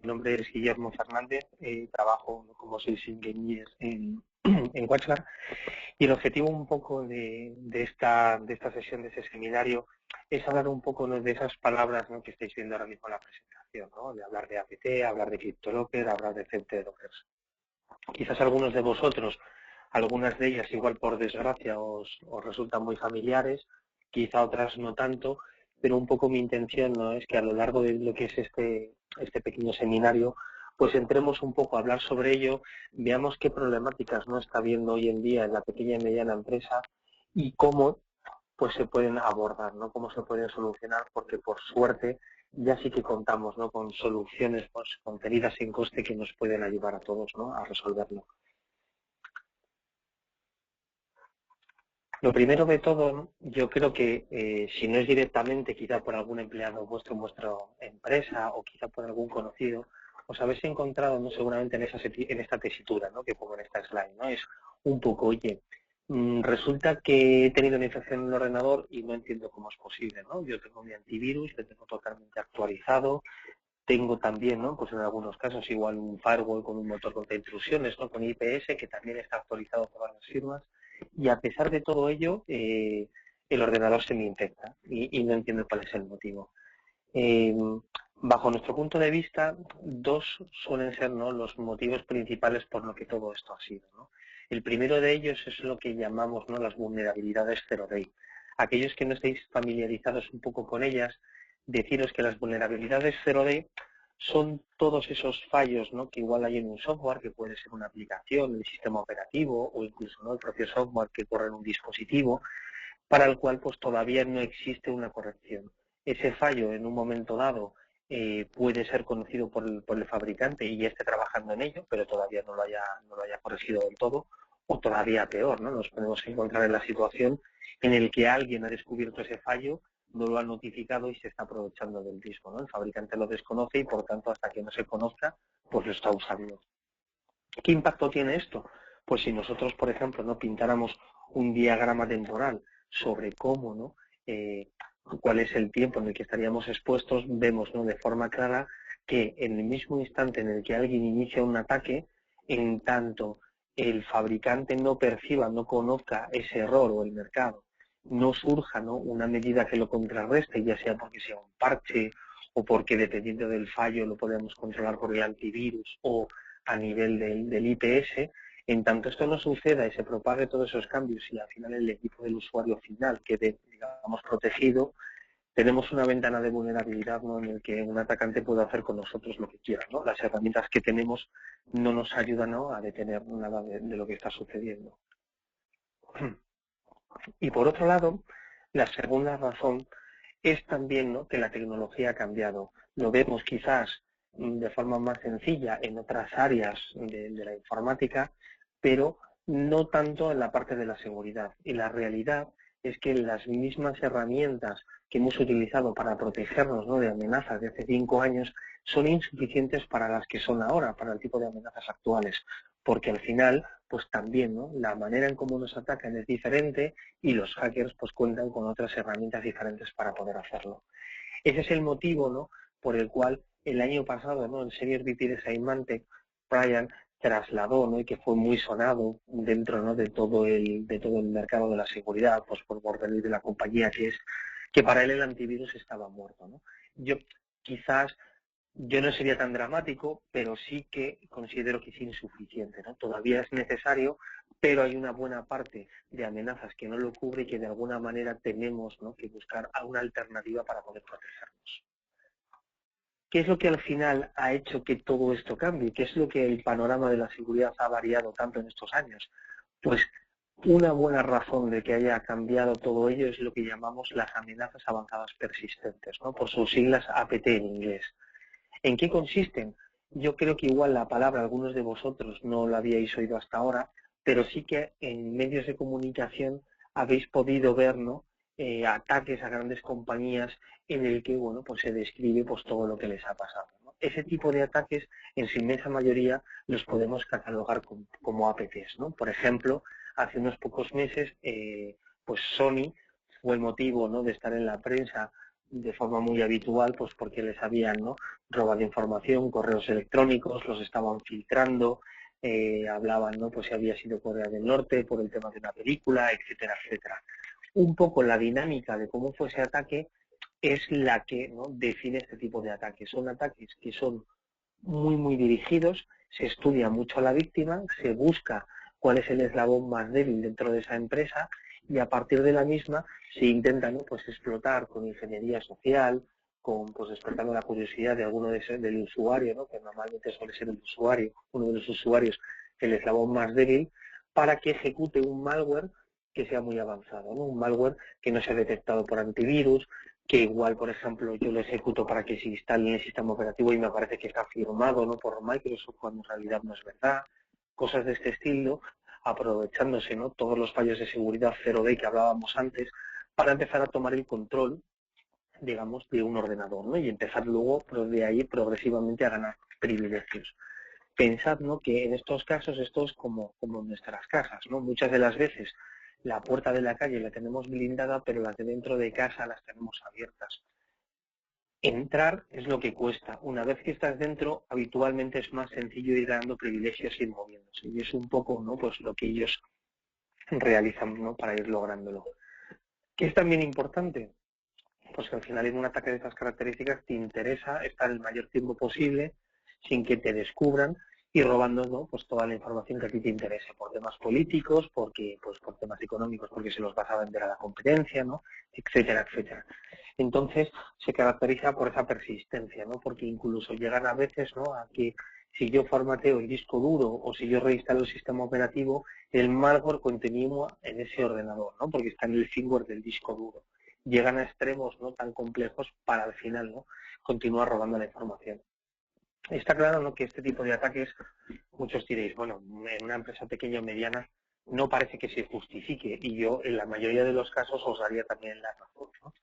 Mi nombre es Guillermo Fernández, trabajo como Sales Engineer en WatchGuard, y el objetivo un poco de esta sesión, de ese seminario, es hablar un poco, ¿no?, de esas palabras, ¿no?, que estáis viendo ahora mismo en la presentación, ¿no?, de hablar de APT, hablar de CryptoLocker, hablar de CryptoLockers. Quizás algunos de vosotros, algunas de ellas igual por desgracia os resultan muy familiares, quizá otras no tanto, pero un poco mi intención, ¿no?, es que a lo largo de lo que es este pequeño seminario, pues entremos un poco a hablar sobre ello, veamos qué problemáticas no está habiendo hoy en día en la pequeña y mediana empresa y cómo pues se pueden abordar, ¿no?, cómo se pueden solucionar, porque por suerte ya sí que contamos, ¿no?, con soluciones pues, contenidas sin coste que nos pueden ayudar a todos, ¿no?, a resolverlo. Lo primero de todo, ¿no?, yo creo que si no es directamente, quizá por algún empleado vuestro en vuestra empresa o quizá por algún conocido, os habéis encontrado, ¿no?, seguramente en esta tesitura, ¿no?, que pongo en esta slide, ¿no? Es un poco, oye, resulta que he tenido una infección en el ordenador y no entiendo cómo es posible, ¿no? Yo tengo mi antivirus, lo tengo totalmente actualizado, tengo también, ¿no?, pues en algunos casos igual un firewall con un motor contra intrusiones, ¿no?, con IPS, que también está actualizado por las firmas, y a pesar de todo ello, el ordenador se me infecta y no entiendo cuál es el motivo. Bajo nuestro punto de vista, dos suelen ser, ¿no?, los motivos principales por lo que todo esto ha sido, ¿no? El primero de ellos es lo que llamamos, ¿no?, las vulnerabilidades zero day. Aquellos que no estéis familiarizados un poco con ellas, deciros que las vulnerabilidades zero day son todos esos fallos, ¿no?, que igual hay en un software, que puede ser una aplicación, el sistema operativo o incluso, ¿no?, el propio software que corre en un dispositivo, para el cual pues todavía no existe una corrección. Ese fallo en un momento dado puede ser conocido por el fabricante y ya esté trabajando en ello, pero todavía no lo haya corregido del todo, o todavía peor, ¿no?, nos podemos encontrar en la situación en el que alguien ha descubierto ese fallo, no lo ha notificado y se está aprovechando del mismo, ¿no? El fabricante lo desconoce y por tanto hasta que no se conozca, pues lo está usando. ¿Qué impacto tiene esto? Pues si nosotros, por ejemplo, no pintáramos un diagrama temporal sobre cómo, ¿no?, cuál es el tiempo en el que estaríamos expuestos, vemos, ¿no?, de forma clara que en el mismo instante en el que alguien inicia un ataque, en tanto el fabricante no perciba, no conozca ese error o el mercado, no surja, ¿no?, una medida que lo contrarreste, ya sea porque sea un parche o porque dependiendo del fallo lo podemos controlar por el antivirus o a nivel del IPS, en tanto esto no suceda y se propague todos esos cambios y al final el equipo del usuario final quede, digamos, protegido, tenemos una ventana de vulnerabilidad, ¿no?, en el que un atacante puede hacer con nosotros lo que quiera, ¿no? Las herramientas que tenemos no nos ayudan, ¿no?, a detener nada de lo que está sucediendo. Y por otro lado, la segunda razón es también, ¿no?, que la tecnología ha cambiado. Lo vemos quizás de forma más sencilla en otras áreas de la informática, pero no tanto en la parte de la seguridad. Y la realidad es que las mismas herramientas que hemos utilizado para protegernos, ¿no?, de amenazas de hace 5 años son insuficientes para las que son ahora, para el tipo de amenazas actuales. Porque al final, pues también, ¿no?, la manera en cómo nos atacan es diferente y los hackers pues cuentan con otras herramientas diferentes para poder hacerlo. Ese es el motivo, ¿no?, por el cual el año pasado, ¿no?, el Senior VP de Symantec, Brian, trasladó, ¿no?, y que fue muy sonado dentro, ¿no?, de todo el mercado de la seguridad, pues por orden de la compañía, que es que para él el antivirus estaba muerto, ¿no? Yo no sería tan dramático, pero sí que considero que es insuficiente, ¿no? Todavía es necesario, pero hay una buena parte de amenazas que no lo cubre y que de alguna manera tenemos, ¿no?, que buscar alguna alternativa para poder protegernos. ¿Qué es lo que al final ha hecho que todo esto cambie? ¿Qué es lo que el panorama de la seguridad ha variado tanto en estos años? Pues una buena razón de que haya cambiado todo ello es lo que llamamos las amenazas avanzadas persistentes, ¿no?, por sus siglas APT en inglés. ¿En qué consisten? Yo creo que igual la palabra algunos de vosotros no la habíais oído hasta ahora, pero sí que en medios de comunicación habéis podido ver, ¿no?, ataques a grandes compañías en el que, bueno, pues se describe pues todo lo que les ha pasado, ¿no? Ese tipo de ataques, en su inmensa mayoría, los podemos catalogar como APTs, ¿no? Por ejemplo, hace unos pocos meses, pues Sony fue el motivo, ¿no?, de estar en la prensa de forma muy habitual, pues porque les habían, ¿no?, robado información, correos electrónicos, los estaban filtrando, hablaban, ¿no?, pues si había sido Corea del Norte por el tema de una película, etcétera, etcétera. Un poco la dinámica de cómo fue ese ataque es la que, ¿no?, define este tipo de ataques. Son ataques que son muy dirigidos, se estudia mucho a la víctima, se busca cuál es el eslabón más débil dentro de esa empresa y a partir de la misma se intenta, ¿no?, pues explotar con ingeniería social, con, pues, despertando la curiosidad de alguno del usuario, ¿no?, que normalmente suele ser el usuario, uno de los usuarios, el eslabón más débil, para que ejecute un malware que sea muy avanzado, ¿no?, un malware que no sea detectado por antivirus, que igual, por ejemplo, yo lo ejecuto para que se instale en el sistema operativo y me parece que está firmado, ¿no?, por Microsoft, cuando en realidad no es verdad. Cosas de este estilo, aprovechándose, ¿no?, todos los fallos de seguridad 0D que hablábamos antes, para empezar a tomar el control, digamos, de un ordenador, ¿no?, y empezar luego, de ahí, progresivamente a ganar privilegios. Pensad, ¿no?, que en estos casos esto es como en nuestras casas, ¿no? Muchas de las veces la puerta de la calle la tenemos blindada, pero las de dentro de casa las tenemos abiertas. Entrar es lo que cuesta. Una vez que estás dentro, habitualmente es más sencillo ir dando privilegios y ir moviéndose. Y es un poco, ¿no?, pues lo que ellos realizan, ¿no?, para ir lográndolo. ¿Qué es también importante? Pues que al final en un ataque de estas características te interesa estar el mayor tiempo posible sin que te descubran y robando, ¿no?, pues toda la información que a ti te interese, por temas políticos, porque, pues por temas económicos, porque se los vas a vender a la competencia, ¿no?, etcétera, etcétera. Entonces se caracteriza por esa persistencia, ¿no?, porque incluso llegan a veces, ¿no?, a que si yo formateo el disco duro o si yo reinstalo el sistema operativo, el malware continúa en ese ordenador, ¿no?, porque está en el firmware del disco duro. Llegan a extremos no tan complejos para al final, ¿no?, continuar robando la información. Está claro, ¿no?, que este tipo de ataques, muchos diréis, bueno, en una empresa pequeña o mediana no parece que se justifique, y yo en la mayoría de los casos os daría también la razón, ¿no?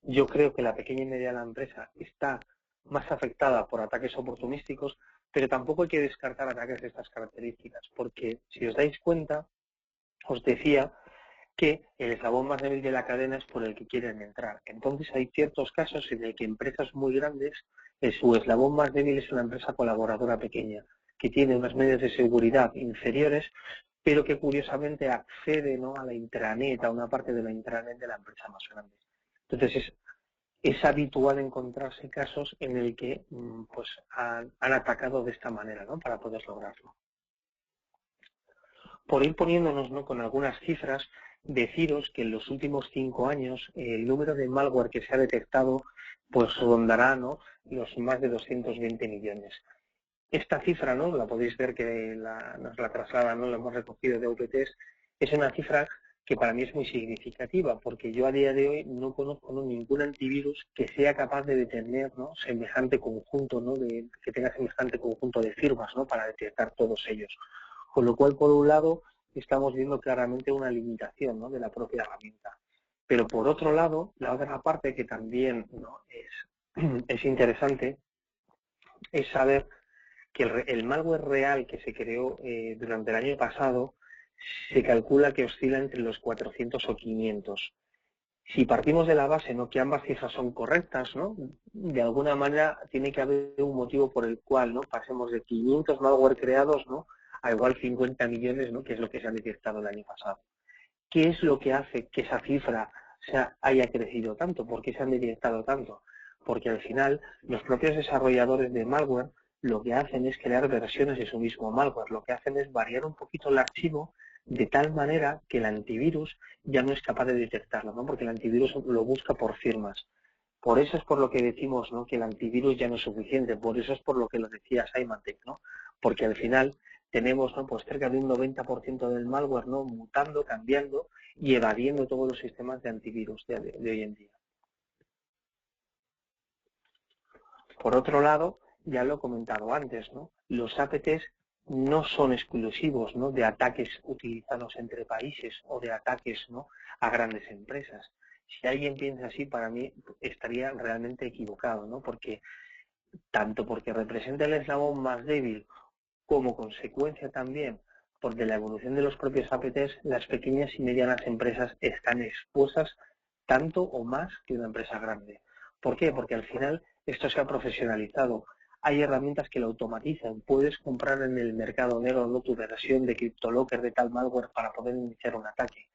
Yo creo que la pequeña y mediana empresa está más afectada por ataques oportunísticos, pero tampoco hay que descartar ataques de estas características, porque si os dais cuenta, os decía que el eslabón más débil de la cadena es por el que quieren entrar. Entonces hay ciertos casos en el que empresas muy grandes, su eslabón más débil es una empresa colaboradora pequeña, que tiene unos medios de seguridad inferiores, pero que curiosamente accede, ¿no?, a la intranet, a una parte de la intranet de la empresa más grande. Entonces es habitual encontrarse casos en el que pues han atacado de esta manera, ¿no?, para poder lograrlo. Por ir poniéndonos, ¿no?, con algunas cifras, deciros que en los últimos 5 años el número de malware que se ha detectado pues rondará, ¿no?, los más de 220 millones. Esta cifra, ¿no?, la podéis ver que nos la trasladan, ¿no?, la hemos recogido de UPTs, es una cifra que para mí es muy significativa, porque yo a día de hoy no conozco, ¿no?, ningún antivirus que sea capaz de detener, ¿no?, semejante conjunto, ¿no?, que tenga semejante conjunto de firmas, ¿no?, para detectar todos ellos. Con lo cual, por un lado, estamos viendo claramente una limitación, ¿no?, de la propia herramienta. Pero por otro lado, la otra parte que también, ¿no?, es interesante es saber que el malware real que se creó durante el año pasado se calcula que oscila entre los 400 o 500. Si partimos de la base, ¿no?, que ambas cifras son correctas, ¿no?, de alguna manera tiene que haber un motivo por el cual, ¿no?, pasemos de 500 malware creados, ¿no?, a igual 50 millones, ¿no?, que es lo que se ha detectado el año pasado. ¿Qué es lo que hace que esa cifra haya crecido tanto? ¿Por qué se han detectado tanto? Porque al final los propios desarrolladores de malware lo que hacen es crear versiones de su mismo malware. Lo que hacen es variar un poquito el archivo de tal manera que el antivirus ya no es capaz de detectarlo, ¿no?, porque el antivirus lo busca por firmas. Por eso es por lo que decimos, ¿no?, que el antivirus ya no es suficiente. Por eso es por lo que lo decía Symantec, ¿no?, porque al final tenemos, ¿no?, pues cerca de un 90% del malware, ¿no?, mutando, cambiando y evadiendo todos los sistemas de antivirus de hoy en día. Por otro lado, ya lo he comentado antes, ¿no?, los APTs no son exclusivos, ¿no?, de ataques utilizados entre países o de ataques, ¿no?, a grandes empresas. Si alguien piensa así, para mí estaría realmente equivocado, ¿no?, porque tanto porque representa el eslabón más débil como consecuencia también porque la evolución de los propios APTs, las pequeñas y medianas empresas están expuestas tanto o más que una empresa grande. ¿Por qué? Porque al final esto se ha profesionalizado. Hay herramientas que lo automatizan. Puedes comprar en el mercado negro, ¿no?, tu versión de CryptoLocker de tal malware para poder iniciar un ataque.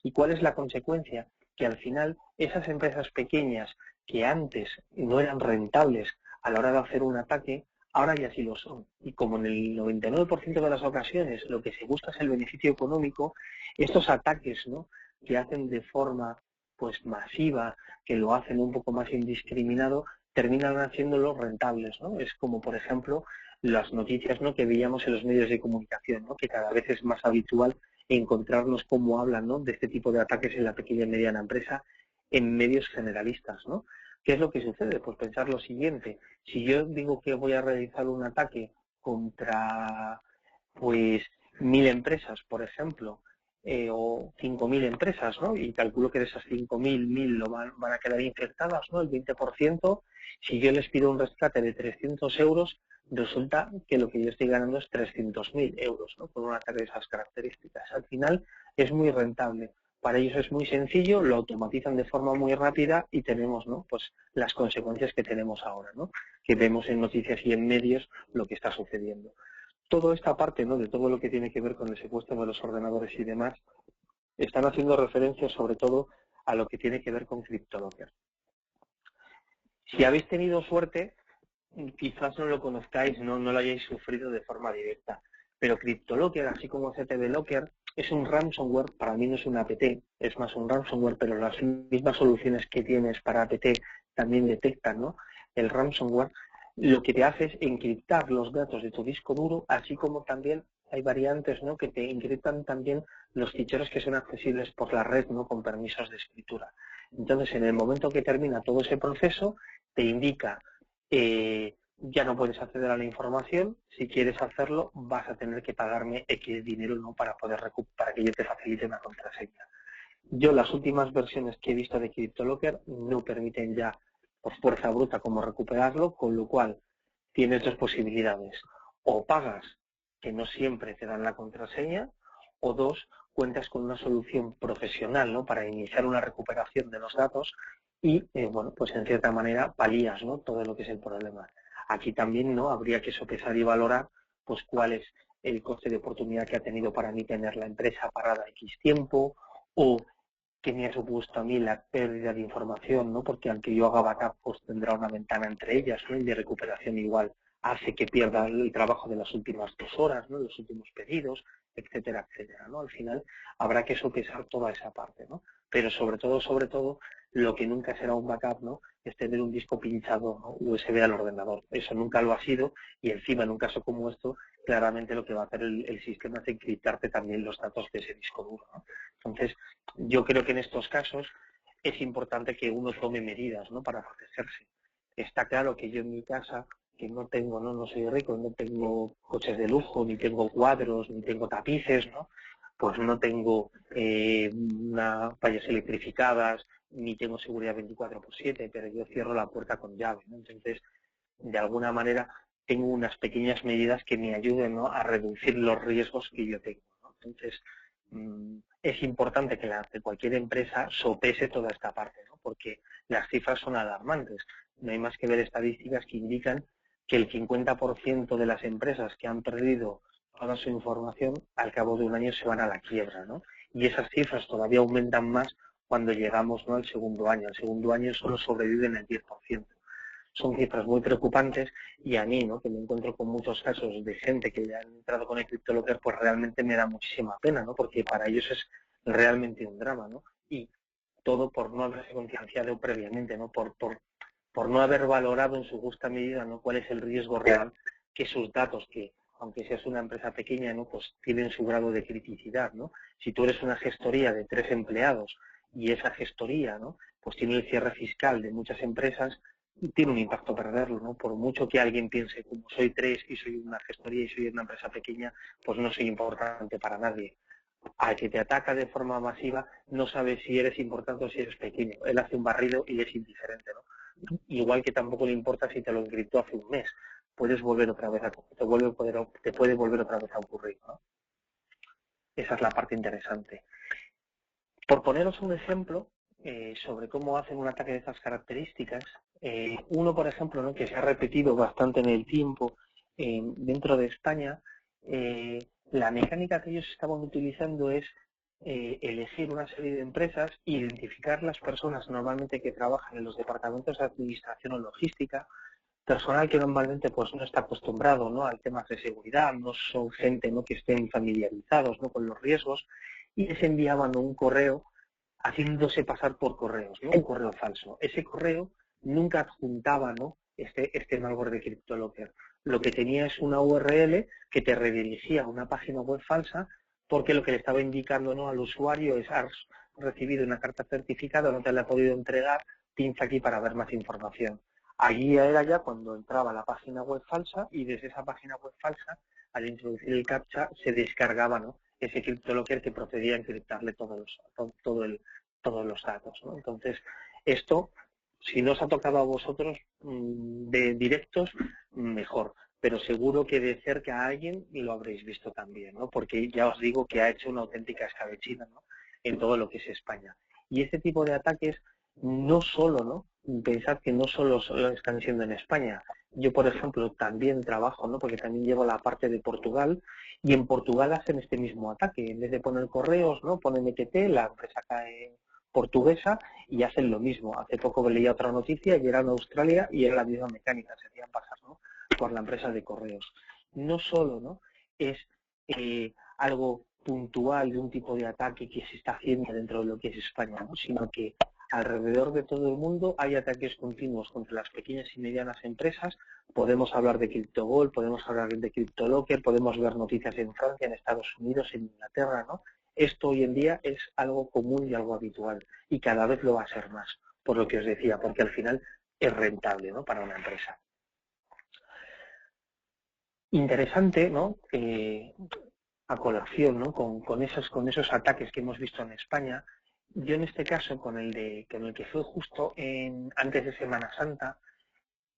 ¿Y cuál es la consecuencia? Que al final esas empresas pequeñas que antes no eran rentables a la hora de hacer un ataque, ahora ya sí lo son. Y como en el 99% de las ocasiones lo que se busca es el beneficio económico, estos ataques, ¿no?, que hacen de forma pues masiva, que lo hacen un poco más indiscriminado, terminan haciéndolo rentables, ¿no? Es como, por ejemplo, las noticias, ¿no?, que veíamos en los medios de comunicación, ¿no?, que cada vez es más habitual encontrarnos cómo hablan, ¿no?, de este tipo de ataques en la pequeña y mediana empresa en medios generalistas, ¿no? ¿Qué es lo que sucede? Pues pensar lo siguiente: si yo digo que voy a realizar un ataque contra pues 1000 empresas, por ejemplo, o 5000 empresas, ¿no?, y calculo que de esas 5000, 1000 van a quedar infectadas, ¿no?, el 20%, si yo les pido un rescate de 300 euros, resulta que lo que yo estoy ganando es 300.000 euros, ¿no?, por un ataque de esas características. Al final es muy rentable. Para ellos es muy sencillo, lo automatizan de forma muy rápida y tenemos, ¿no?, pues las consecuencias que tenemos ahora, ¿no?, que vemos en noticias y en medios lo que está sucediendo. Toda esta parte, ¿no?, de todo lo que tiene que ver con el secuestro de los ordenadores y demás, están haciendo referencia sobre todo a lo que tiene que ver con CryptoLocker. Si habéis tenido suerte, quizás no lo conozcáis, no lo hayáis sufrido de forma directa, pero CryptoLocker, así como CTB Locker, es un ransomware. Para mí no es un APT, es más un ransomware, pero las mismas soluciones que tienes para APT también detectan, ¿no?, el ransomware. Lo que te hace es encriptar los datos de tu disco duro, así como también hay variantes, ¿no?, que te encriptan también los ficheros que son accesibles por la red, ¿no?, con permisos de escritura. Entonces, en el momento que termina todo ese proceso, te indica ya no puedes acceder a la información. Si quieres hacerlo, vas a tener que pagarme X dinero, ¿no?, para que yo te facilite una contraseña. Yo las últimas versiones que he visto de CryptoLocker no permiten ya por fuerza bruta como recuperarlo, con lo cual tienes dos posibilidades: o pagas, que no siempre te dan la contraseña, o dos, cuentas con una solución profesional, ¿no?, para iniciar una recuperación de los datos y, bueno, pues en cierta manera palías, ¿no?, todo lo que es el problema. Aquí también, ¿no?, habría que sopesar y valorar pues cuál es el coste de oportunidad que ha tenido para mí tener la empresa parada X tiempo, o que me ha supuesto a mí la pérdida de información, ¿no?, porque aunque yo haga backup, pues tendrá una ventana entre ellas, ¿no?, y de recuperación igual hace que pierda el trabajo de las últimas 2 horas, ¿no?, los últimos pedidos, etcétera, etcétera, ¿no? Al final habrá que sopesar toda esa parte, ¿no? Pero sobre todo, lo que nunca será un backup, ¿no?, es tener un disco pinchado, ¿no?, USB al ordenador. Eso nunca lo ha sido, y encima en un caso como esto, claramente lo que va a hacer el sistema es encriptarte también los datos de ese disco duro, ¿no? Entonces, yo creo que en estos casos es importante que uno tome medidas, ¿no?, para protegerse. Está claro que yo en mi casa, que no soy rico, no tengo coches de lujo, ni tengo cuadros, ni tengo tapices, ¿no?, pues no tengo vallas electrificadas, ni tengo seguridad 24/7, pero yo cierro la puerta con llave, ¿no? Entonces, de alguna manera, tengo unas pequeñas medidas que me ayuden, ¿no?, a reducir los riesgos que yo tengo, ¿no? Entonces, es importante que cualquier empresa sopese toda esta parte, ¿no?, porque las cifras son alarmantes. No hay más que ver estadísticas que indican que el 50% de las empresas que han perdido toda su información al cabo de un año se van a la quiebra, ¿no? Y esas cifras todavía aumentan más cuando llegamos, ¿no?, al segundo año. Al segundo año solo sobreviven el 10%. Son cifras muy preocupantes, y a mí, ¿no?, que me encuentro con muchos casos de gente que ya han entrado con el CryptoLocker, pues realmente me da muchísima pena, ¿no?, porque para ellos es realmente un drama, ¿no? Y todo por no haberse concienciado previamente, ¿no?, por no haber valorado en su justa medida, ¿no?, cuál es el riesgo real que sus datos, que aunque seas una empresa pequeña, ¿no?, pues tienen su grado de criticidad, ¿no? Si tú eres una gestoría de 3 empleados y esa gestoría, ¿no?, pues tiene el cierre fiscal de muchas empresas, tiene un impacto perderlo, ¿no? Por mucho que alguien piense, como soy 3 y soy una gestoría y soy una empresa pequeña, pues no soy importante para nadie. Al que te ataca de forma masiva no sabe si eres importante o si eres pequeño. Él hace un barrido y es indiferente, ¿no? Igual que tampoco le importa si te lo encriptó hace un mes. Puedes volver otra vez te puede volver otra vez a ocurrir, ¿no? Esa es la parte interesante. Por poneros un ejemplo, sobre cómo hacen un ataque de estas características. Uno, por ejemplo, ¿no?, que se ha repetido bastante en el tiempo dentro de España, la mecánica que ellos estaban utilizando es elegir una serie de empresas, identificar las personas normalmente que trabajan en los departamentos de administración o logística, personal que normalmente pues no está acostumbrado, ¿no?, al temas de seguridad, no son gente, ¿no?, que estén familiarizados, ¿no?, con los riesgos, y les enviaban un correo haciéndose pasar por correos, ¿no?, un correo falso. Ese correo nunca adjuntaba, ¿no?, este malware de CryptoLocker. Lo que tenía es una URL que te redirigía a una página web falsa, porque lo que le estaba indicando, ¿no?, al usuario es: has recibido una carta certificada, no te la he podido entregar, pincha aquí para ver más información. Allí era ya cuando entraba a la página web falsa, y desde esa página web falsa, al introducir el captcha, se descargaba, ¿no?, ese CryptoLocker que procedía a encriptarle todos los datos, ¿no? Entonces, esto, si no os ha tocado a vosotros de directos, mejor, pero seguro que de cerca a alguien lo habréis visto también, ¿no?, porque ya os digo que ha hecho una auténtica escabechina, ¿no?, en todo lo que es España. Y este tipo de ataques no solo, ¿no?, pensad que no solo están siendo en España. Yo, por ejemplo, también trabajo, ¿no?, porque también llevo la parte de Portugal, y en Portugal hacen este mismo ataque. En vez de poner correos, ¿no?, ponen ETT, la empresa cae portuguesa, y hacen lo mismo. Hace poco leía otra noticia y era en Australia y era la misma mecánica, se hacían pasar, ¿no?, por la empresa de correos. No solo, ¿no?, es algo puntual de un tipo de ataque que se está haciendo dentro de lo que es España, ¿no?, sino que alrededor de todo el mundo hay ataques continuos contra las pequeñas y medianas empresas. Podemos hablar de CryptoGold, podemos hablar de CryptoLocker, podemos ver noticias en Francia, en Estados Unidos, en Inglaterra, ¿no? Esto hoy en día es algo común y algo habitual, y cada vez lo va a ser más, por lo que os decía, porque al final es rentable, ¿no?, para una empresa. Interesante, ¿no?, a colación, ¿no?, con esos ataques que hemos visto en España. Yo en este caso, con el que fue justo antes de Semana Santa,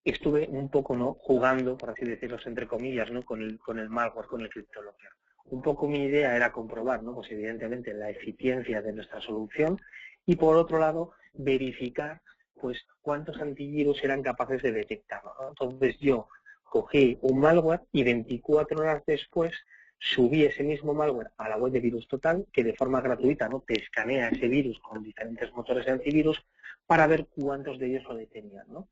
estuve un poco, ¿no?, jugando, por así decirlo, entre comillas, ¿no?, con el malware, con el CryptoLocker. Un poco mi idea era comprobar, ¿no?, pues evidentemente la eficiencia de nuestra solución, y por otro lado verificar pues cuántos antivirus eran capaces de detectarlo, ¿no? Entonces yo cogí un malware y 24 horas después subí ese mismo malware a la web de Virus Total, que de forma gratuita, ¿no?, te escanea ese virus con diferentes motores de antivirus para ver cuántos de ellos lo detenían, ¿no?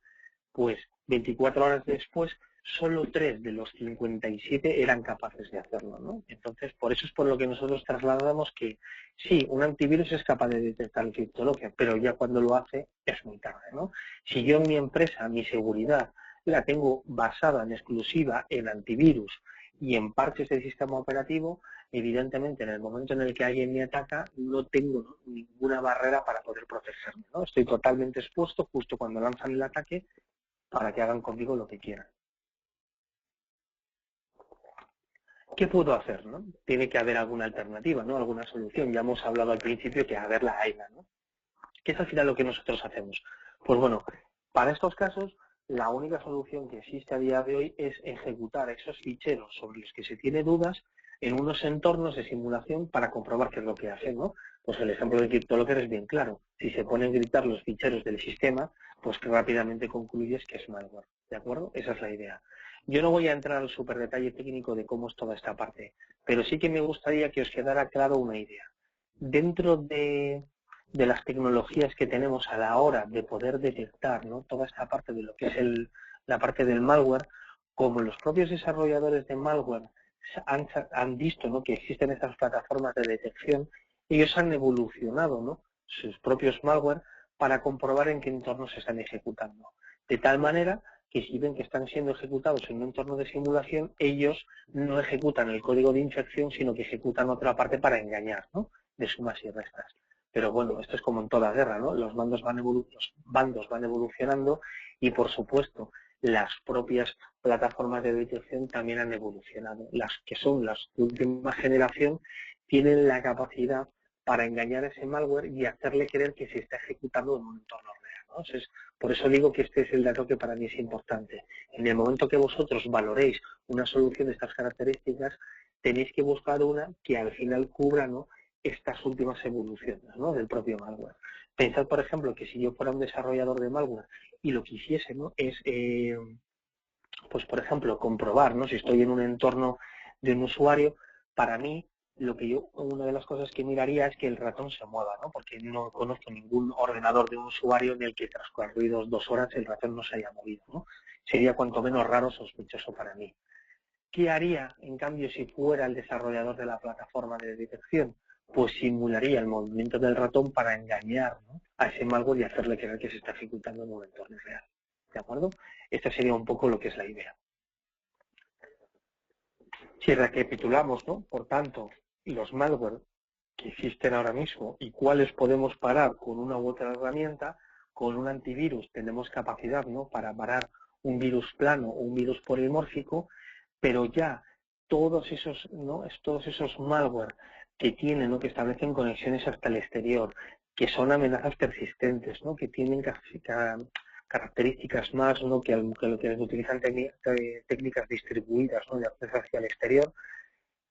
Pues 24 horas después, solo 3 de los 57 eran capaces de hacerlo, ¿no? Entonces, por eso es por lo que nosotros trasladamos que sí, un antivirus es capaz de detectar el CryptoLocker, pero ya cuando lo hace es muy tarde, ¿no? Si yo en mi empresa, mi seguridad, la tengo basada en exclusiva en antivirus y en parches del sistema operativo, evidentemente en el momento en el que alguien me ataca no tengo, ¿no?, ninguna barrera para poder protegerme, ¿no? Estoy totalmente expuesto justo cuando lanzan el ataque para que hagan conmigo lo que quieran. ¿Qué puedo hacer, no? Tiene que haber alguna alternativa, ¿no?, alguna solución. Ya hemos hablado al principio que haberla hayla, ¿no? ¿Qué es al final lo que nosotros hacemos? Pues bueno, para estos casos, la única solución que existe a día de hoy es ejecutar esos ficheros sobre los que se tiene dudas en unos entornos de simulación para comprobar qué es lo que hacen, ¿no? Pues el ejemplo de CryptoLocker es bien claro. Si se ponen a gritar los ficheros del sistema, pues que rápidamente concluyes que es malware, ¿de acuerdo? Esa es la idea. Yo no voy a entrar al súper detalle técnico de cómo es toda esta parte, pero sí que me gustaría que os quedara claro una idea. Dentro de las tecnologías que tenemos a la hora de poder detectar, ¿no?, toda esta parte de lo que es la parte del malware, como los propios desarrolladores de malware han visto, ¿no?, que existen estas plataformas de detección, ellos han evolucionado, ¿no?, sus propios malware para comprobar en qué entornos se están ejecutando. De tal manera que si ven que están siendo ejecutados en un entorno de simulación, ellos no ejecutan el código de infección, sino que ejecutan otra parte para engañar, ¿no?, de sumas y restas. Pero bueno, esto es como en toda guerra, ¿no? Los bandos van evolucionando y, por supuesto, las propias plataformas de detección también han evolucionado. Las que son las de última generación tienen la capacidad para engañar a ese malware y hacerle creer que se está ejecutando en un entorno real, ¿no? Entonces, por eso digo que este es el dato que para mí es importante. En el momento que vosotros valoréis una solución de estas características, tenéis que buscar una que al final cubra, ¿no?, estas últimas evoluciones, ¿no?, del propio malware. Pensad, por ejemplo, que si yo fuera un desarrollador de malware y lo que hiciese, ¿no?, es, pues por ejemplo, comprobar, ¿no?, si estoy en un entorno de un usuario, para mí, una de las cosas que miraría es que el ratón se mueva, ¿no?, porque no conozco ningún ordenador de un usuario en el que transcurridos 2 horas el ratón no se haya movido, ¿no? Sería cuanto menos raro, sospechoso para mí. ¿Qué haría, en cambio, si fuera el desarrollador de la plataforma de detección? Pues simularía el movimiento del ratón para engañar, ¿no?, a ese malware y hacerle creer que se está ejecutando en un entorno real. ¿De acuerdo? Esta sería un poco lo que es la idea. Si recapitulamos, ¿no?, por tanto, los malware que existen ahora mismo y cuáles podemos parar con una u otra herramienta, con un antivirus tenemos capacidad, ¿no?, para parar un virus plano o un virus polimórfico, pero ya todos esos, ¿no?, todos esos malware que tienen, ¿no?, que establecen conexiones hasta el exterior, que son amenazas persistentes, ¿no?, que tienen características más, ¿no?, que lo que utilizan técnicas distribuidas, ¿no?, de acceso hacia el exterior,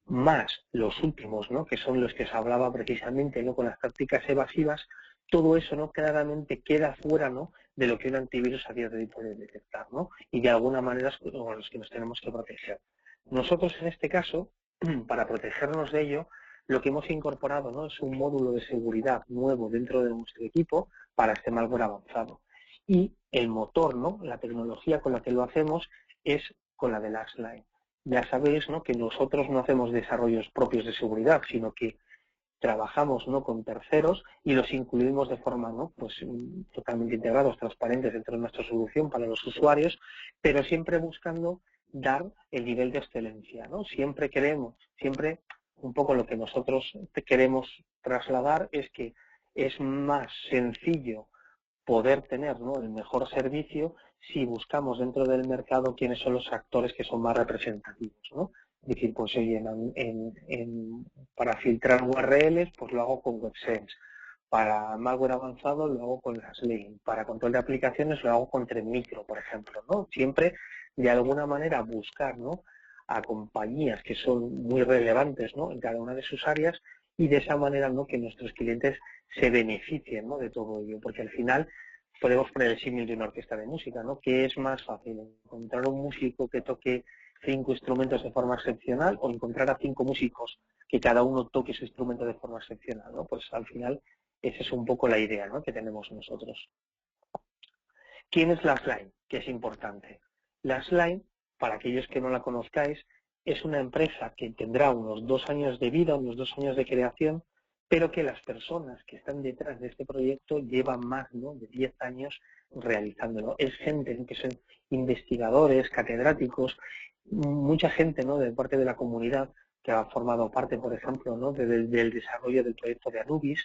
más los últimos, ¿no?, que son los que se hablaba precisamente, ¿no?, con las tácticas evasivas, todo eso, ¿no?, claramente queda fuera, ¿no?, de lo que un antivirus a día de hoy puede detectar, ¿no?, y de alguna manera es con los que nos tenemos que proteger. Nosotros, en este caso, para protegernos de ello, lo que hemos incorporado, ¿no?, es un módulo de seguridad nuevo dentro de nuestro equipo para este malware avanzado. Y el motor, ¿no?, la tecnología con la que lo hacemos es con la de LastLine. Ya sabéis, ¿no?, que nosotros no hacemos desarrollos propios de seguridad, sino que trabajamos, ¿no?, con terceros y los incluimos de forma, ¿no?, pues totalmente integrados, transparentes dentro de nuestra solución para los usuarios, pero siempre buscando dar el nivel de excelencia, ¿no? Siempre un poco lo que nosotros queremos trasladar es que es más sencillo poder tener, ¿no?, el mejor servicio si buscamos dentro del mercado quiénes son los actores que son más representativos, ¿no? Es decir, pues oye, para filtrar URLs, pues lo hago con WebSense. Para malware avanzado lo hago con LastLine. Para control de aplicaciones lo hago con TrendMicro, por ejemplo, ¿no? Siempre, de alguna manera, buscar, ¿no?, a compañías que son muy relevantes, ¿no?, en cada una de sus áreas, y de esa manera, ¿no?, que nuestros clientes se beneficien, ¿no?, de todo ello, porque al final podemos poner el símil de una orquesta de música, ¿no? ¿Qué es más fácil? ¿Encontrar un músico que toque 5 instrumentos de forma excepcional o encontrar a 5 músicos que cada uno toque su instrumento de forma excepcional, ¿no? Pues al final esa es un poco la idea, ¿no?, que tenemos nosotros. ¿Quién es LastLine? Que es importante. LastLine, para aquellos que no la conozcáis, es una empresa que tendrá unos 2 años de vida, unos 2 años de creación, pero que las personas que están detrás de este proyecto llevan más, ¿no?, de 10 años realizándolo. Es gente, ¿no?, que son investigadores, catedráticos, mucha gente, ¿no?, de parte de la comunidad que ha formado parte, por ejemplo, ¿no?, del desarrollo del proyecto de Anubis,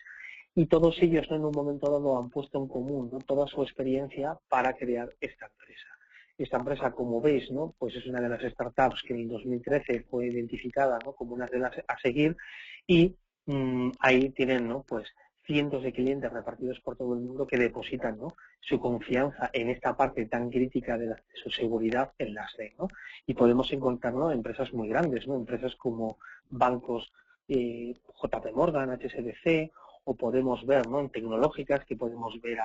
y todos ellos, ¿no?, en un momento dado han puesto en común, ¿no?, toda su experiencia para crear esta empresa. Esta empresa, como veis, ¿no?, pues es una de las startups que en el 2013 fue identificada, ¿no?, como una de las a seguir, y ahí tienen, ¿no?, pues cientos de clientes repartidos por todo el mundo que depositan, ¿no?, su confianza en esta parte tan crítica de su seguridad en las red, ¿no? Y podemos encontrar, ¿no?, empresas muy grandes, ¿no?, empresas como bancos JP Morgan, HSBC, o podemos ver, ¿no?, en tecnológicas que podemos ver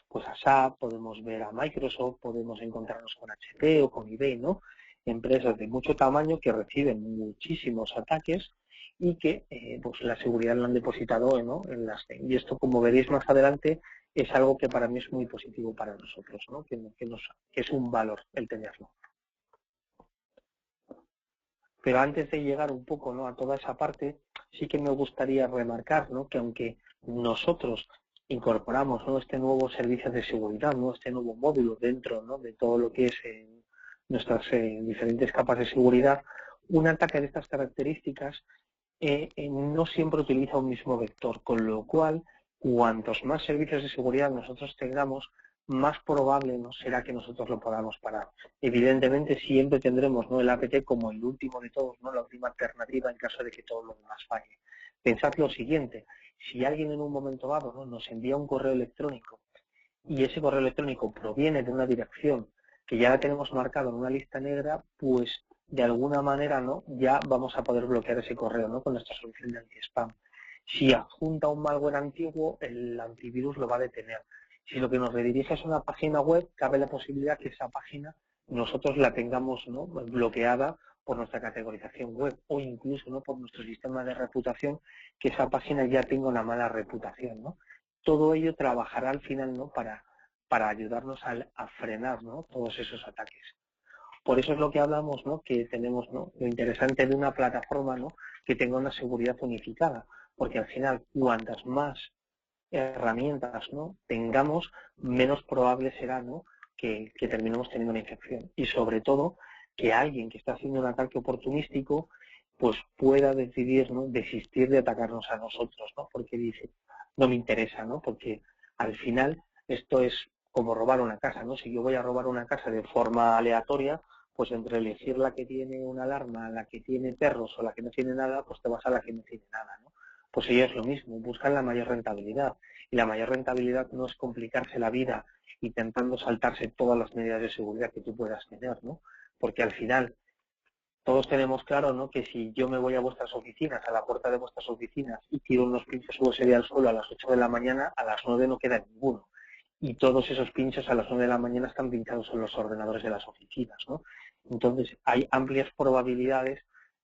pues a SAP, podemos ver a Microsoft, podemos encontrarnos con HP o con eBay, ¿no?, empresas de mucho tamaño que reciben muchísimos ataques y que pues la seguridad la han depositado, ¿no?, en las. Y esto, como veréis más adelante, es algo que para mí es muy positivo para nosotros, ¿no?, que es un valor el tenerlo. Pero antes de llegar un poco, ¿no?, a toda esa parte, sí que me gustaría remarcar, ¿no?, que aunque nosotros incorporamos, ¿no?, este nuevo servicio de seguridad, ¿no?, este nuevo módulo dentro, ¿no?, de todo lo que es nuestras diferentes capas de seguridad, un ataque de estas características no siempre utiliza un mismo vector, con lo cual, cuantos más servicios de seguridad nosotros tengamos, más probable, ¿no?, será que nosotros lo podamos parar. Evidentemente siempre tendremos, ¿no?, el APT como el último de todos, ¿no?, la última alternativa en caso de que todo lo demás falle. Pensad lo siguiente: si alguien en un momento dado, ¿no?, nos envía un correo electrónico y ese correo electrónico proviene de una dirección que ya la tenemos marcada en una lista negra, pues de alguna manera, ¿no?, ya vamos a poder bloquear ese correo, ¿no?, con nuestra solución de anti-spam. Si adjunta un malware antiguo, el antivirus lo va a detener. Si lo que nos redirige es una página web, cabe la posibilidad que esa página nosotros la tengamos, ¿no?, bloqueada por nuestra categorización web o incluso, ¿no?, por nuestro sistema de reputación, que esa página ya tenga una mala reputación, ¿no? Todo ello trabajará al final, ¿no?, para ayudarnos a frenar, ¿no?, todos esos ataques. Por eso es lo que hablamos, ¿no?, que tenemos, ¿no?, lo interesante de una plataforma, ¿no?, que tenga una seguridad unificada, porque al final cuantas más herramientas, ¿no?, tengamos, menos probable será, ¿no?, que terminemos teniendo una infección. Y sobre todo, que alguien que está haciendo un ataque oportunístico pues pueda decidir, ¿no?, desistir de atacarnos a nosotros, ¿no?, porque dice, no me interesa, ¿no?, porque al final esto es como robar una casa, ¿no? Si yo voy a robar una casa de forma aleatoria, pues entre elegir la que tiene una alarma, la que tiene perros o la que no tiene nada, pues te vas a la que no tiene nada, ¿no? Pues ellos es lo mismo, buscan la mayor rentabilidad. Y la mayor rentabilidad no es complicarse la vida intentando saltarse todas las medidas de seguridad que tú puedas tener, ¿no? Porque al final todos tenemos claro, ¿no?, que si yo me voy a vuestras oficinas, a la puerta de vuestras oficinas y tiro unos pinchos USB al suelo a las 8 de la mañana, a las 9 no queda ninguno. Y todos esos pinchos a las 9 de la mañana están pinchados en los ordenadores de las oficinas, ¿no? Entonces, hay amplias probabilidades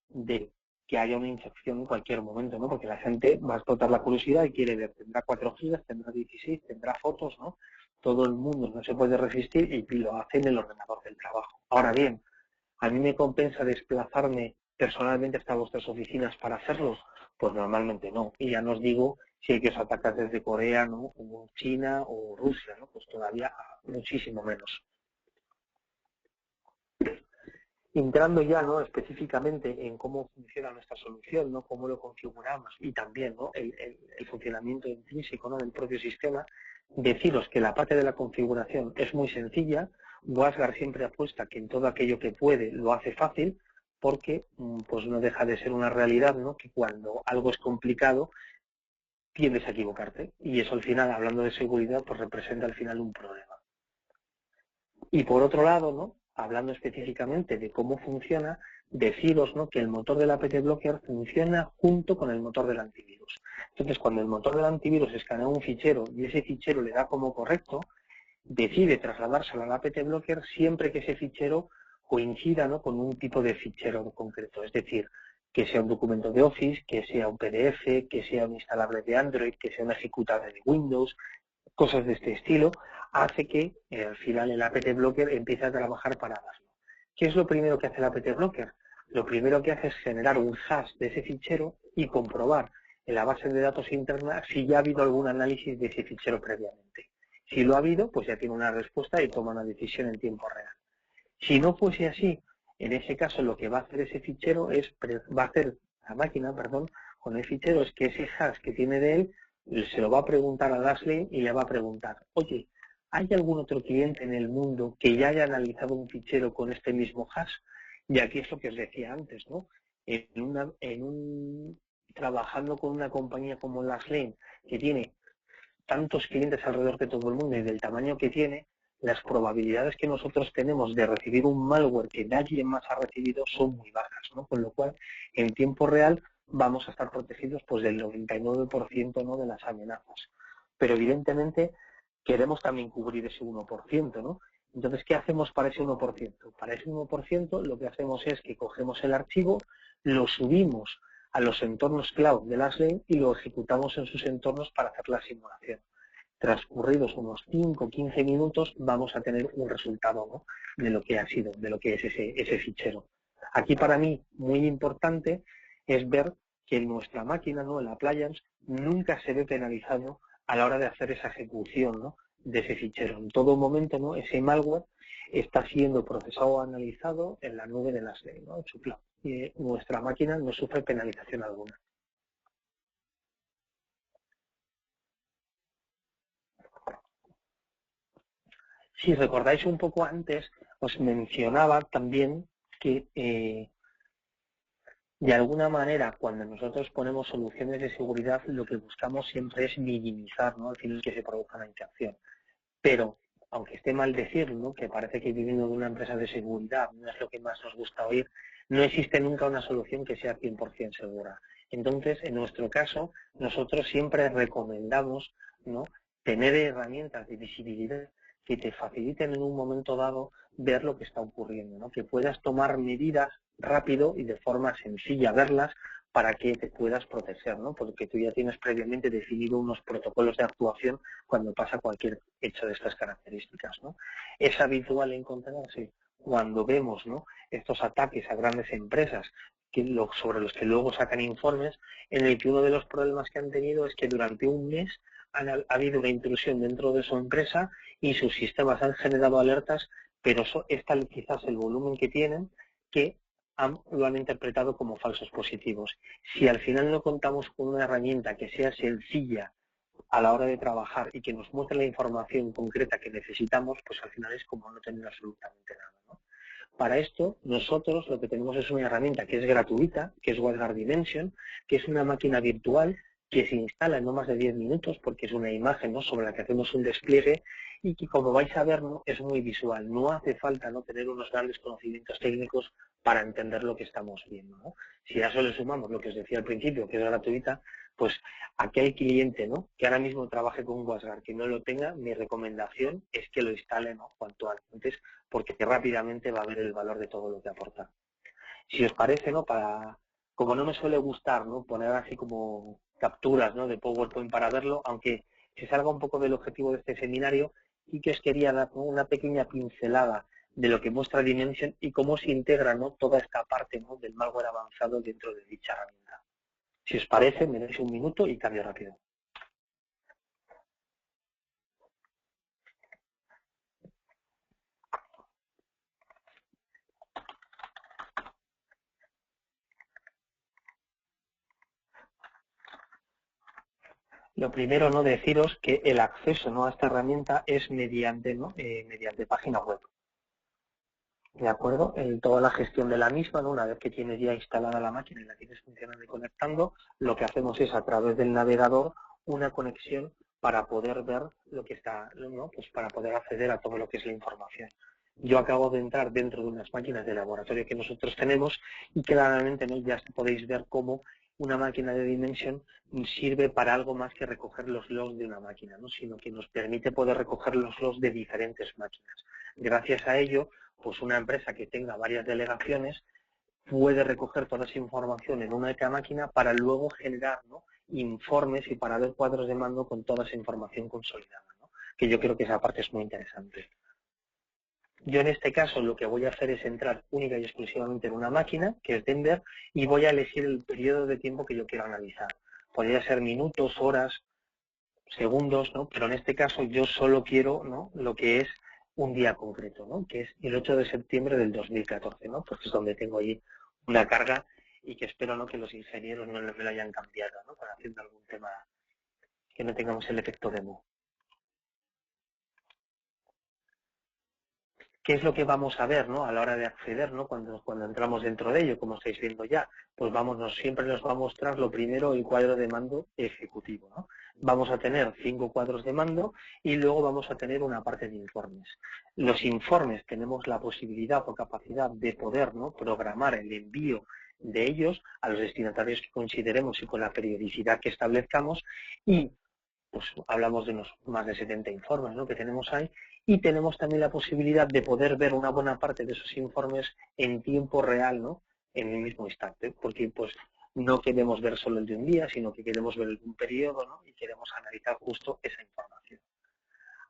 de que haya una infección en cualquier momento, ¿no? Porque la gente va a explotar la curiosidad y quiere ver, tendrá 4 gigas, tendrá 16, tendrá fotos, ¿no? Todo el mundo no se puede resistir y lo hace en el ordenador del trabajo. Ahora bien, ¿a mí me compensa desplazarme personalmente hasta vuestras oficinas para hacerlo? Pues normalmente no. Y ya no os digo si hay que os atacar desde Corea, ¿no?, o China o Rusia, ¿no? Pues todavía muchísimo menos. Entrando ya, ¿no?, específicamente en cómo funciona nuestra solución, ¿no?, cómo lo configuramos y también, ¿no?, el funcionamiento intrínseco, ¿no?, del propio sistema, deciros que la parte de la configuración es muy sencilla. WatchGuard siempre apuesta que en todo aquello que puede lo hace fácil, porque pues no deja de ser una realidad, ¿no?, que cuando algo es complicado tiendes a equivocarte y eso al final, hablando de seguridad, pues representa al final un problema. Y por otro lado, ¿no?, hablando específicamente de cómo funciona, deciros, ¿no?, que el motor del APT Blocker funciona junto con el motor del antivirus. Entonces, cuando el motor del antivirus escanea un fichero y ese fichero le da como correcto, decide trasladárselo al APT Blocker siempre que ese fichero coincida, ¿no?, con un tipo de fichero concreto. Es decir, que sea un documento de Office, que sea un PDF, que sea un instalable de Android, que sea un ejecutable de Windows, cosas de este estilo, hace que al final el APT Blocker empiece a trabajar para darlo. ¿Qué es lo primero que hace el APT Blocker? Lo primero que hace es generar un hash de ese fichero y comprobar en la base de datos interna si ya ha habido algún análisis de ese fichero previamente. Si lo ha habido, pues ya tiene una respuesta y toma una decisión en tiempo real. Si no fuese así, en ese caso lo que va a hacer ese fichero es, va a hacer la máquina, perdón, con el fichero es que ese hash que tiene de él se lo va a preguntar a Dashlane y le va a preguntar, oye, ¿hay algún otro cliente en el mundo que ya haya analizado un fichero con este mismo hash? Y aquí es lo que os decía antes, ¿no? Trabajando con una compañía como Dashlane, que tiene tantos clientes alrededor de todo el mundo y del tamaño que tiene, las probabilidades que nosotros tenemos de recibir un malware que nadie más ha recibido son muy bajas, ¿no? Con lo cual, en tiempo real vamos a estar protegidos pues del 99%, ¿no?, de las amenazas. Pero evidentemente queremos también cubrir ese 1%, ¿no? Entonces, ¿qué hacemos para ese 1%? Para ese 1% lo que hacemos es que cogemos el archivo, lo subimos a los entornos cloud de Dashlane y lo ejecutamos en sus entornos para hacer la simulación. Transcurridos unos 5 o 15 minutos vamos a tener un resultado, ¿no?, de lo que ha sido, de lo que es ese fichero. Aquí para mí, muy importante, es ver que nuestra máquina, ¿no?, el appliance, nunca se ve penalizado a la hora de hacer esa ejecución, ¿no?, de ese fichero. En todo momento, ¿no?, ese malware está siendo procesado o analizado en la nube de Dashlane, ¿no?, en su cloud. Y nuestra máquina no sufre penalización alguna. Si recordáis un poco antes, os mencionaba también que de alguna manera cuando nosotros ponemos soluciones de seguridad lo que buscamos siempre es minimizar, ¿no?, el fin que se produzca la infección. Pero, aunque esté mal decirlo, ¿no?, que parece que viviendo de una empresa de seguridad no es lo que más nos gusta oír, no existe nunca una solución que sea 100% segura. Entonces, en nuestro caso, nosotros siempre recomendamos, ¿no?, tener herramientas de visibilidad que te faciliten en un momento dado ver lo que está ocurriendo, ¿no?, que puedas tomar medidas rápido y de forma sencilla, verlas, para que te puedas proteger, ¿no?, porque tú ya tienes previamente definido unos protocolos de actuación cuando pasa cualquier hecho de estas características, ¿no? Es habitual encontrarse cuando vemos, ¿no?, estos ataques a grandes empresas sobre los que luego sacan informes, en el que uno de los problemas que han tenido es que durante un mes ha habido una intrusión dentro de su empresa y sus sistemas han generado alertas, pero es tal quizás el volumen que tienen que lo han interpretado como falsos positivos. Si al final no contamos con una herramienta que sea sencilla a la hora de trabajar y que nos muestre la información concreta que necesitamos, pues al final es como no tener absolutamente nada, ¿no? Para esto, nosotros lo que tenemos es una herramienta que es gratuita, que es WatchGuard Dimension, que es una máquina virtual que se instala en no más de 10 minutos, porque es una imagen, ¿no?, sobre la que hacemos un despliegue, y que, como vais a ver, ¿no?, es muy visual. No hace falta, ¿no?, tener unos grandes conocimientos técnicos para entender lo que estamos viendo, ¿no? Si a eso le sumamos lo que os decía al principio, que es gratuita, pues aquel cliente, ¿no?, que ahora mismo trabaje con WatchGuard, que no lo tenga, mi recomendación es que lo instale, ¿no?, cuanto antes, porque rápidamente va a ver el valor de todo lo que aporta. Si os parece, ¿no?, como no me suele gustar, ¿no?, poner así como capturas, ¿no?, de PowerPoint para verlo, aunque se salga un poco del objetivo de este seminario, y que os quería dar, ¿no?, una pequeña pincelada de lo que muestra Dimension y cómo se integra, ¿no?, toda esta parte, ¿no?, del malware avanzado dentro de dicha herramienta. Si os parece, me dais un minuto y cambio rápido. Lo primero, ¿no?, deciros que el acceso, ¿no?, a esta herramienta es mediante, ¿no?, mediante página web. ¿De acuerdo? Toda la gestión de la misma, ¿no?, una vez que tienes ya instalada la máquina y la tienes funcionando y conectando, lo que hacemos es a través del navegador una conexión para poder ver lo que está, ¿no?, pues para poder acceder a todo lo que es la información. Yo acabo de entrar dentro de unas máquinas de laboratorio que nosotros tenemos y claramente, ¿no?, ya podéis ver cómo una máquina de Dimension sirve para algo más que recoger los logs de una máquina, ¿no?, sino que nos permite poder recoger los logs de diferentes máquinas. Gracias a ello, pues una empresa que tenga varias delegaciones puede recoger toda esa información en una única máquina para luego generar, ¿no?, informes y para ver cuadros de mando con toda esa información consolidada, ¿no?, que yo creo que esa parte es muy interesante. Yo en este caso lo que voy a hacer es entrar única y exclusivamente en una máquina, que es Denver, y voy a elegir el periodo de tiempo que yo quiero analizar. Podría ser minutos, horas, segundos, ¿no?, pero en este caso yo solo quiero, ¿no?, lo que es un día concreto, ¿no?, que es el 8 de septiembre del 2014, ¿no?, porque es donde tengo ahí una carga y que espero, ¿no?, que los ingenieros no me lo hayan cambiado, ¿no?, para haciendo algún tema que no tengamos el efecto demo. ¿Qué es lo que vamos a ver, ¿no?, a la hora de acceder, ¿no?, cuando entramos dentro de ello, como estáis viendo ya? Pues siempre nos va a mostrar lo primero el cuadro de mando ejecutivo, ¿no? Vamos a tener 5 cuadros de mando y luego vamos a tener una parte de informes. Los informes tenemos la posibilidad o capacidad de poder, ¿no?, programar el envío de ellos a los destinatarios que consideremos y con la periodicidad que establezcamos, y pues hablamos de unos más de 70 informes, ¿no?, que tenemos ahí, y tenemos también la posibilidad de poder ver una buena parte de esos informes en tiempo real, ¿no?, en el mismo instante, porque pues no queremos ver solo el de un día, sino que queremos ver un periodo, ¿no?, y queremos analizar justo esa información.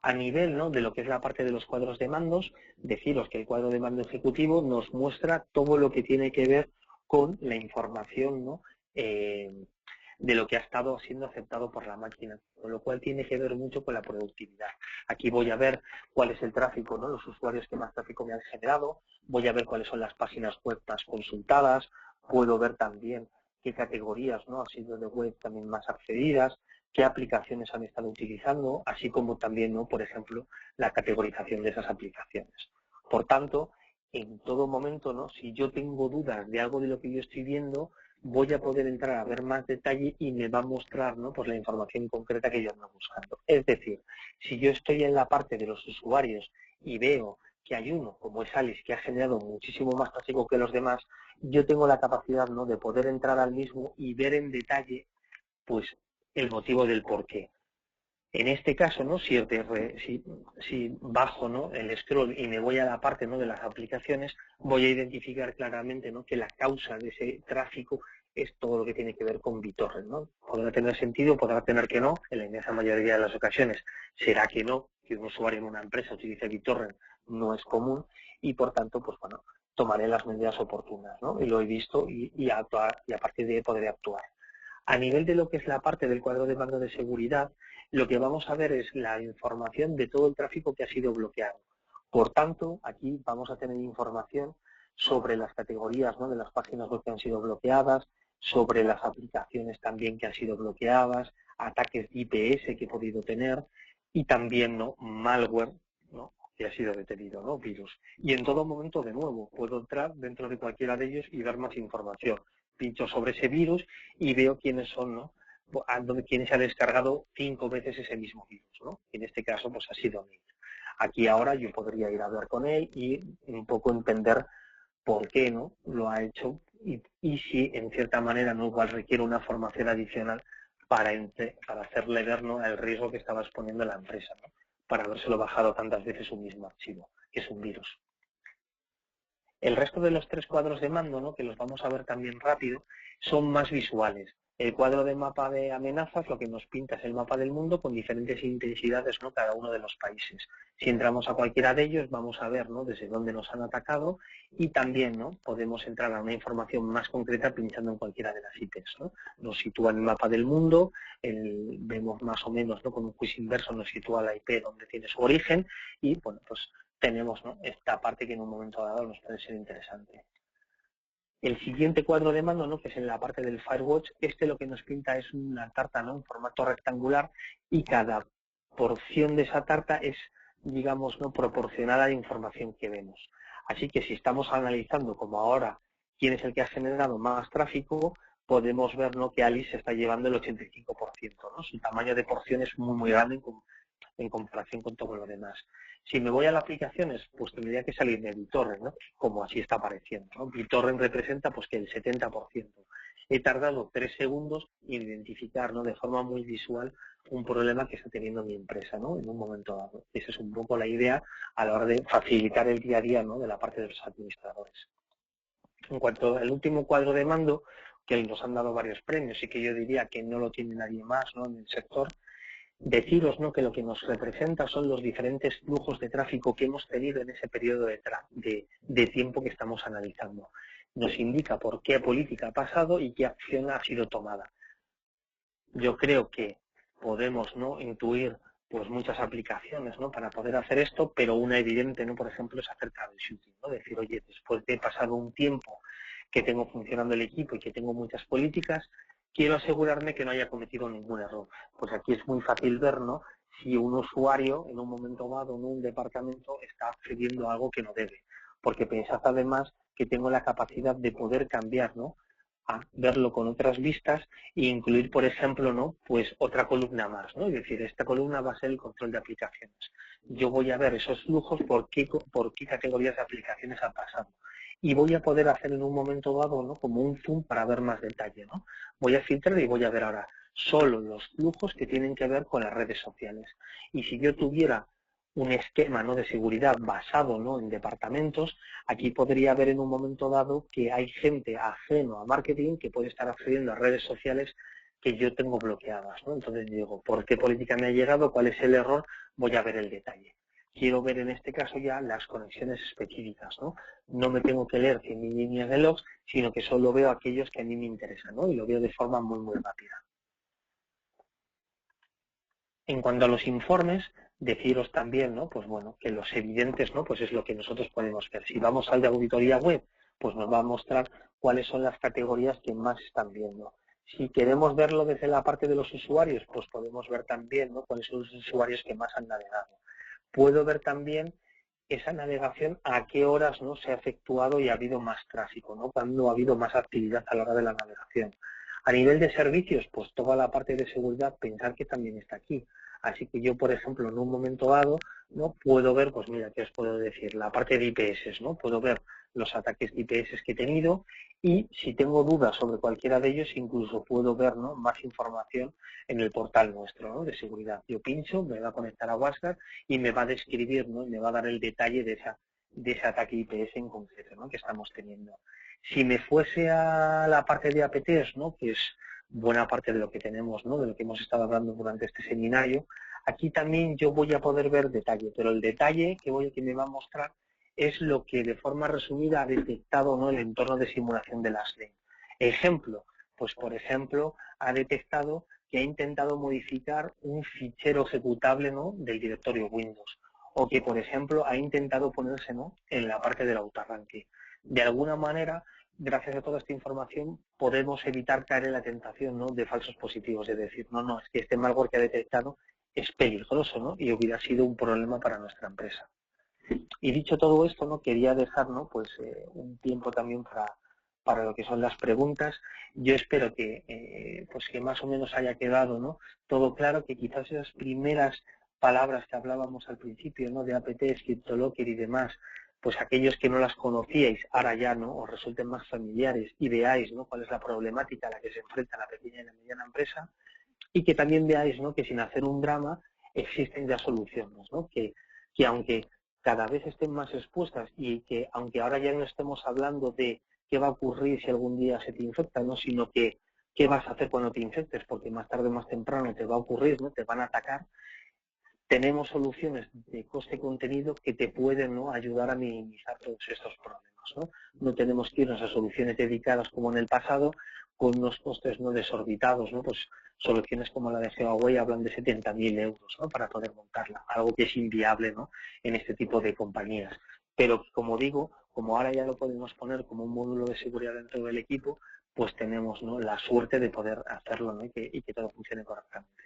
A nivel, ¿no?, de lo que es la parte de los cuadros de mandos, deciros que el cuadro de mando ejecutivo nos muestra todo lo que tiene que ver con la información, ¿no?, de lo que ha estado siendo aceptado por la máquina, con lo cual tiene que ver mucho con la productividad. Aquí voy a ver cuál es el tráfico, ¿no?, los usuarios que más tráfico me han generado, voy a ver cuáles son las páginas web más consultadas, puedo ver también qué categorías, ¿no?, han sido de web también más accedidas, qué aplicaciones han estado utilizando, así como también, ¿no?, por ejemplo, la categorización de esas aplicaciones. Por tanto, en todo momento, ¿no?, si yo tengo dudas de algo de lo que yo estoy viendo, voy a poder entrar a ver más detalle y me va a mostrar, ¿no?, pues la información concreta que yo ando buscando. Es decir, si yo estoy en la parte de los usuarios y veo que hay uno, como es Alice, que ha generado muchísimo más tráfico que los demás, yo tengo la capacidad, ¿no?, de poder entrar al mismo y ver en detalle, pues, el motivo del porqué. En este caso, ¿no?, si bajo, ¿no?, el scroll y me voy a la parte, ¿no?, de las aplicaciones, voy a identificar claramente, ¿no?, que la causa de ese tráfico es todo lo que tiene que ver con BitTorrent, ¿no? Podrá tener sentido, podrá tener que no, en la inmensa mayoría de las ocasiones será que no, que un usuario en una empresa utilice BitTorrent no es común y por tanto, pues bueno, tomaré las medidas oportunas, ¿no? Y lo he visto y a partir de ahí podré actuar. A nivel de lo que es la parte del cuadro de mando de seguridad, lo que vamos a ver es la información de todo el tráfico que ha sido bloqueado. Por tanto, aquí vamos a tener información sobre las categorías, ¿no?, de las páginas web que han sido bloqueadas, sobre las aplicaciones también que han sido bloqueadas, ataques de IPS que he podido tener y también, ¿no?, malware, ¿no?, que ha sido detenido, ¿no?, virus. Y en todo momento, de nuevo, puedo entrar dentro de cualquiera de ellos y dar más información. Pincho sobre ese virus y veo quiénes son, ¿no?, quién se ha descargado 5 veces ese mismo virus, ¿no? En este caso, pues ha sido Neil. Aquí ahora yo podría ir a ver con él y un poco entender por qué, ¿no?, lo ha hecho y si en cierta manera no igual requiere una formación adicional para hacerle ver, ¿no?, el riesgo que estaba exponiendo la empresa, ¿no?, para habérselo bajado tantas veces un mismo archivo, que es un virus. El resto de los 3 cuadros de mando, ¿no?, que los vamos a ver también rápido, son más visuales. El cuadro de mapa de amenazas lo que nos pinta es el mapa del mundo con diferentes intensidades, ¿no?, cada uno de los países. Si entramos a cualquiera de ellos vamos a ver, ¿no?, desde dónde nos han atacado y también, ¿no?, podemos entrar a una información más concreta pinchando en cualquiera de las IPs, ¿no? Nos sitúa en el mapa del mundo, vemos más o menos, ¿no?, con un quiz inverso nos sitúa la IP donde tiene su origen y, bueno, pues tenemos, ¿no?, esta parte que en un momento dado nos puede ser interesante. El siguiente cuadro de mando, ¿no?, que es en la parte del Firewatch, lo que nos pinta es una tarta, ¿no?, en formato rectangular y cada porción de esa tarta es, digamos, ¿no?, proporcionada a la información que vemos. Así que si estamos analizando, como ahora, quién es el que ha generado más tráfico, podemos ver, ¿no?, que Alice se está llevando el 85%, ¿no? Su tamaño de porción es muy, muy grande en comparación con todo lo demás. Si me voy a las aplicaciones, pues tendría que salir de BitTorrent, ¿no?, como así está apareciendo, ¿no? BitTorrent representa pues que el 70%. He tardado 3 segundos en identificar, ¿no?, de forma muy visual un problema que está teniendo mi empresa, ¿no?, en un momento dado. Esa es un poco la idea a la hora de facilitar el día a día, ¿no?, de la parte de los administradores. En cuanto al último cuadro de mando, que nos han dado varios premios y que yo diría que no lo tiene nadie más, ¿no?, en el sector, deciros, ¿no?, que lo que nos representa son los diferentes flujos de tráfico que hemos tenido en ese periodo de tiempo que estamos analizando. Nos indica por qué política ha pasado y qué acción ha sido tomada. Yo creo que podemos, ¿no?, intuir pues muchas aplicaciones, ¿no?, para poder hacer esto, pero una evidente, ¿no?, por ejemplo, es acerca del shooting, ¿no?, decir, oye, después de pasado un tiempo que tengo funcionando el equipo y que tengo muchas políticas, quiero asegurarme que no haya cometido ningún error. Pues aquí es muy fácil ver, ¿no?, si un usuario en un momento dado en un departamento está accediendo a algo que no debe. Porque pensad además que tengo la capacidad de poder cambiar, ¿no?, a verlo con otras vistas e incluir, por ejemplo, ¿no?, pues otra columna más, ¿no? Es decir, esta columna va a ser el control de aplicaciones. Yo voy a ver esos flujos por qué categorías de aplicaciones han pasado. Y voy a poder hacer en un momento dado, ¿no?, como un zoom para ver más detalle, ¿no? Voy a filtrar y voy a ver ahora solo los flujos que tienen que ver con las redes sociales. Y si yo tuviera un esquema, ¿no?, de seguridad basado, ¿no?, en departamentos, aquí podría haber en un momento dado que hay gente ajeno a marketing que puede estar accediendo a redes sociales que yo tengo bloqueadas, ¿no? Entonces digo, ¿por qué política me ha llegado? ¿Cuál es el error? Voy a ver el detalle. Quiero ver en este caso ya las conexiones específicas, ¿no? No me tengo que leer 100.000 líneas de logs, sino que solo veo aquellos que a mí me interesan, ¿no? Y lo veo de forma muy, muy rápida. En cuanto a los informes, deciros también, ¿no?, pues bueno, que los evidentes, ¿no?, pues es lo que nosotros podemos ver. Si vamos al de auditoría web, pues nos va a mostrar cuáles son las categorías que más están viendo. Si queremos verlo desde la parte de los usuarios, pues podemos ver también, ¿no?, cuáles son los usuarios que más han navegado. Puedo ver también esa navegación a qué horas, ¿no?, se ha efectuado y ha habido más tráfico, ¿no?, cuando ha habido más actividad a la hora de la navegación. A nivel de servicios, pues toda la parte de seguridad, pensar que también está aquí. Así que yo, por ejemplo, en un momento dado, ¿no? Puedo ver, pues mira, ¿qué os puedo decir? La parte de IPS, ¿no? Puedo ver los ataques de IPS que he tenido y si tengo dudas sobre cualquiera de ellos, incluso puedo ver, ¿no? Más información en el portal nuestro, ¿no? De seguridad. Yo pincho, me va a conectar a WhatsApp y me va a describir, ¿no? Y me va a dar el detalle de ese ataque IPS en concreto, ¿no? Que estamos teniendo. Si me fuese a la parte de APTs, ¿no? Que es buena parte de lo que tenemos, ¿no? De lo que hemos estado hablando durante este seminario, aquí también yo voy a poder ver detalle, pero el detalle que me va a mostrar es lo que de forma resumida ha detectado, ¿no? El entorno de simulación de las LEN. Ejemplo, pues por ejemplo, ha detectado que ha intentado modificar un fichero ejecutable, ¿no? Del directorio Windows, o que por ejemplo ha intentado ponerse, ¿no? En la parte del autoarranque. De alguna manera, gracias a toda esta información, podemos evitar caer en la tentación, ¿no? De falsos positivos, es decir, no, es que este malware que ha detectado es peligroso, ¿no? Y hubiera sido un problema para nuestra empresa. Y dicho todo esto, ¿no? Quería dejar, ¿no? Pues un tiempo también para lo que son las preguntas. Yo espero que pues que más o menos haya quedado, ¿no? Todo claro, que quizás esas primeras palabras que hablábamos al principio, ¿no? De APT, ScriptLocker y demás, pues aquellos que no las conocíais, ahora ya, ¿no? Os resulten más familiares y veáis, ¿no? Cuál es la problemática a la que se enfrenta la pequeña y la mediana empresa, y que también veáis, ¿no? Que sin hacer un drama existen ya soluciones, ¿no? Que aunque cada vez estén más expuestas y que aunque ahora ya no estemos hablando de qué va a ocurrir si algún día se te infecta, ¿no? Sino que qué vas a hacer cuando te infectes, porque más tarde o más temprano te va a ocurrir, ¿no? Te van a atacar. Tenemos soluciones de coste-contenido que te pueden, ¿no? Ayudar a minimizar todos estos problemas, ¿no? No tenemos que irnos a soluciones dedicadas como en el pasado, con unos costes no desorbitados, ¿no? Pues soluciones como la de Huawei hablan de 70.000 euros, ¿no? Para poder montarla, algo que es inviable, ¿no? En este tipo de compañías. Pero como digo, como ahora ya lo podemos poner como un módulo de seguridad dentro del equipo, pues tenemos, ¿no? La suerte de poder hacerlo, ¿no? Y que todo funcione correctamente.